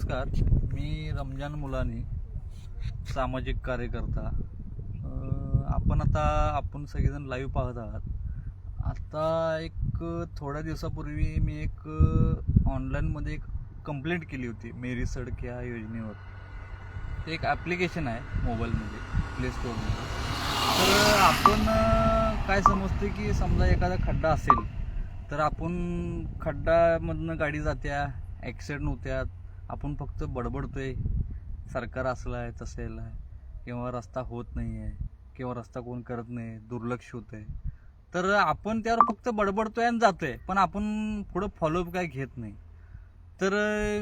नमस्कार. मी रमजान मुलानी, सामाजिक कार्यकर्ता. आपण सगळेजण लाईव्ह पाहत आहात. आता एक थोड्या दिवसापूर्वी मी एक ऑनलाईनमध्ये एक कंप्लेंट केली होती मेरी सडक या योजनेवर. ते एक ॲप्लिकेशन आहे मोबाईलमध्ये, प्ले स्टोअरमध्ये. तर आपण काय समजते की समजा एखादा खड्डा असेल तर आपण खड्डामधनं गाडी जात्या, ॲक्सिडेंट होत्यात, आपण फक्त बडबडतोय सरकार असलं आहे तसं आहे, किंवा रस्ता होत नाही आहे, किंवा रस्ता कोण करत नाही, दुर्लक्ष होतं आहे. तर आपण त्यावर फक्त बडबडतोय आणि जातोय, पण आपण पुढं फॉलोअप काय घेत नाही. तर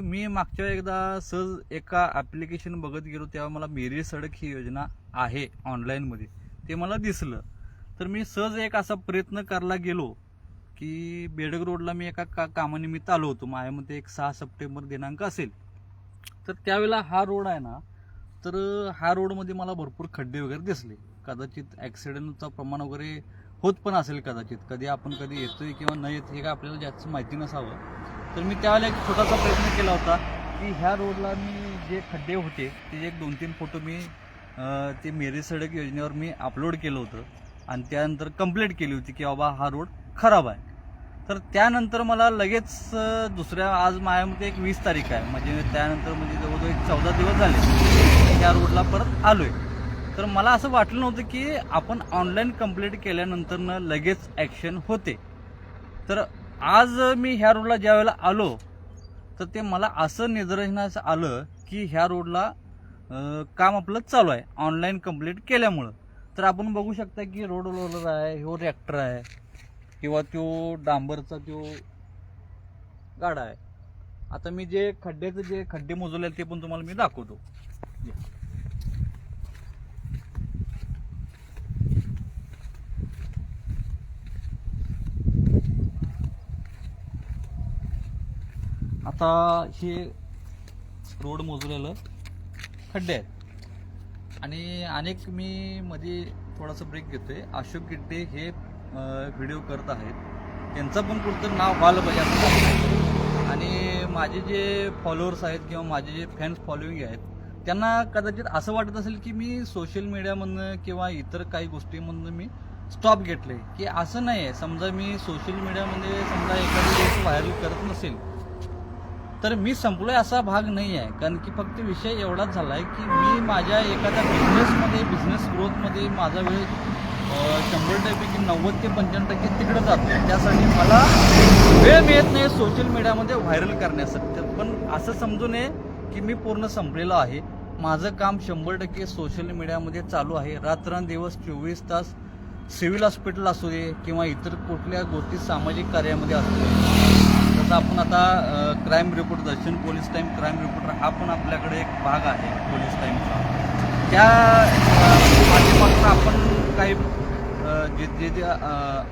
मी मागच्या एकदा सहज एका ॲप्लिकेशन बघत गेलो, तेव्हा मला मेरी सडक ही योजना आहे ऑनलाईनमध्ये, ते मला दिसलं. तर मी सहज एक असा प्रयत्न करायला गेलो की बेडग रोडला मी एका कामानिमित्त आलो होतो. माझ्यामध्ये एक 6 सप्टेंबर दिनांक असेल. तर त्यावेळेला हा रोड आहे ना, तर हा रोडमध्ये मला भरपूर खड्डे वगैरे दिसले. कदाचित ॲक्सिडेंटचं प्रमाण वगैरे होत पण असेल कदाचित. कधी येतोय किंवा नाही येत हे काय आपल्याला जास्त माहिती नसावं. तर मी त्यावेळेला एक छोटासा प्रयत्न केला होता की ह्या रोडला मी जे खड्डे होते ते एक 2-3 फोटो मी ते मेरी सडक योजनेवर मी अपलोड केलं होतं आणि त्यानंतर कंप्लेंट केली होती की बाबा हा रोड खराब आहे. तर त्यानंतर मला लगेच आज माझ्यामध्ये एक 20 तारीख आहे, म्हणजे त्यानंतर म्हणजे जवळजवळ एक 14 दिवस झाले त्या रोडला परत आलोय. तर मला असं वाटलं नव्हतं की आपण ऑनलाईन कंप्लेंट केल्यानंतर लगेच ॲक्शन होते. तर आज मी ह्या रोडला ज्या वेळेला आलो तर ते मला असं निदर्शनास आलं की ह्या रोडला काम आपलं चालू आहे ऑनलाईन कंप्लेंट केल्यामुळं. तर आपण बघू शकता की रोड रोलर आहे, ह्यो ट्रॅक्टर आहे, किंवा तो डांबरचा तो गाडा आहे. आता मी जे खड्डे मोजले ते पण तुम्हाला मी दाखवतो. आता हे रोड मोजलेलं खड्डे आहेत आणि अनेक मी मध्ये थोडासा ब्रेक घेतोय. अशोक गिड्डे हे व्हिडिओ करत आहेत, त्यांचं पण कुठतं नाव व्हायला पाहिजे असं. आणि माझे जे फॉलोअर्स आहेत किंवा माझे जे फॅन्स फॉलोईंग आहेत त्यांना कदाचित असं वाटत असेल की मी सोशल मीडियामधनं किंवा इतर काही गोष्टीमधनं मी स्टॉप घेतले, की असं नाही आहे. समजा मी सोशल मीडियामध्ये समजा एखादी गोष्ट व्हायरल करत नसेल तर मी संपलोय असा भाग नाही आहे. कारण की फक्त विषय एवढाच झाला आहे की मी माझ्या एखाद्या बिझनेस ग्रोथमध्ये माझा वेळ 100% 90 ते 95% तिकडे जातो. त्यासाठी मला वेळ मिळत नाही सोशल मीडियामध्ये व्हायरल करण्यासाठी. पण असं समजू नये की मी पूर्ण संपलेलो आहे. माझं काम 100% सोशल मीडियामध्ये चालू आहे. रात्रंदिवस 24 तास सिव्हिल हॉस्पिटल असू दे किंवा इतर कुठल्या गोष्टी सामाजिक कार्यामध्ये असू दे. जसं आपण आता क्राईम रिपोर्ट, दर्शन पोलीस टाईम क्राईम रिपोर्टर हा पण आपल्याकडे एक भाग आहे पोलीस टाईमचा. त्या माध्यमातून आपण काही जे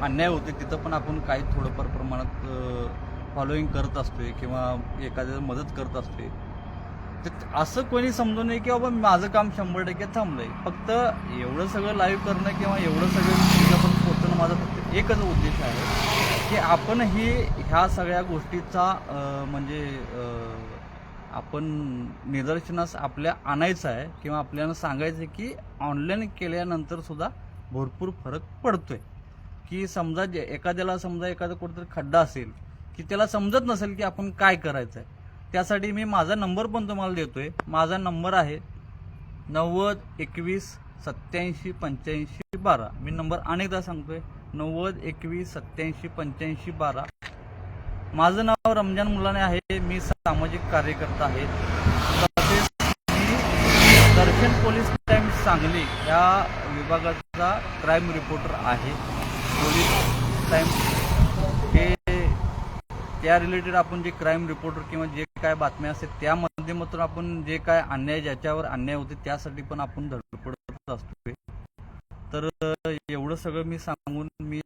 अन्याय होते तिथं पण आपण काही थोडंफार प्रमाणात फॉलोईंग करत असतोय किंवा एखाद्याला मदत करत असतोय. तर असं कोणी समजू नये की बाबा माझं काम 100% थांबलंय. फक्त एवढं सगळं लाईव्ह करणं किंवा एवढं सगळं पण पोहोचणं माझा फक्त एकच उद्देश आहे की आपणही ह्या सगळ्या गोष्टीचा म्हणजे आपण निदर्शनास आपल्या आणायचं आहे किंवा आपल्याला सांगायचं आहे की ऑनलाईन केल्यानंतर सुद्धा भरपूर फरक पडतोय. की समजा एखाद्याला एखादा कुठेतरी खड्डा असेल की त्याला समजत नसेल की आपण काय करायचं आहे. त्यासाठी मी माझा नंबर पण तुम्हाला देतोय. माझा नंबर आहे 90 21 87 85 12. मी नंबर अनेकदा सांगतोय, 90 21 87 85 12. माझं नाव रमजान मुलाने आहे. मी सामाजिक कार्यकर्ता आहे. तसेच मी दर्शन पोलीस टाईम सांगली या विभागाचा क्राईम रिपोर्टर आहे. पोलीस टाईम हे त्या रिलेटेड आपण जे क्राईम रिपोर्टर किंवा जे काय बातम्या असतात त्या माध्यमातून आपण जे काय ज्याच्यावर अन्याय होते त्यासाठी पण आपण धडपडत असतोय. तर एवढं सगळं मी सांगून मी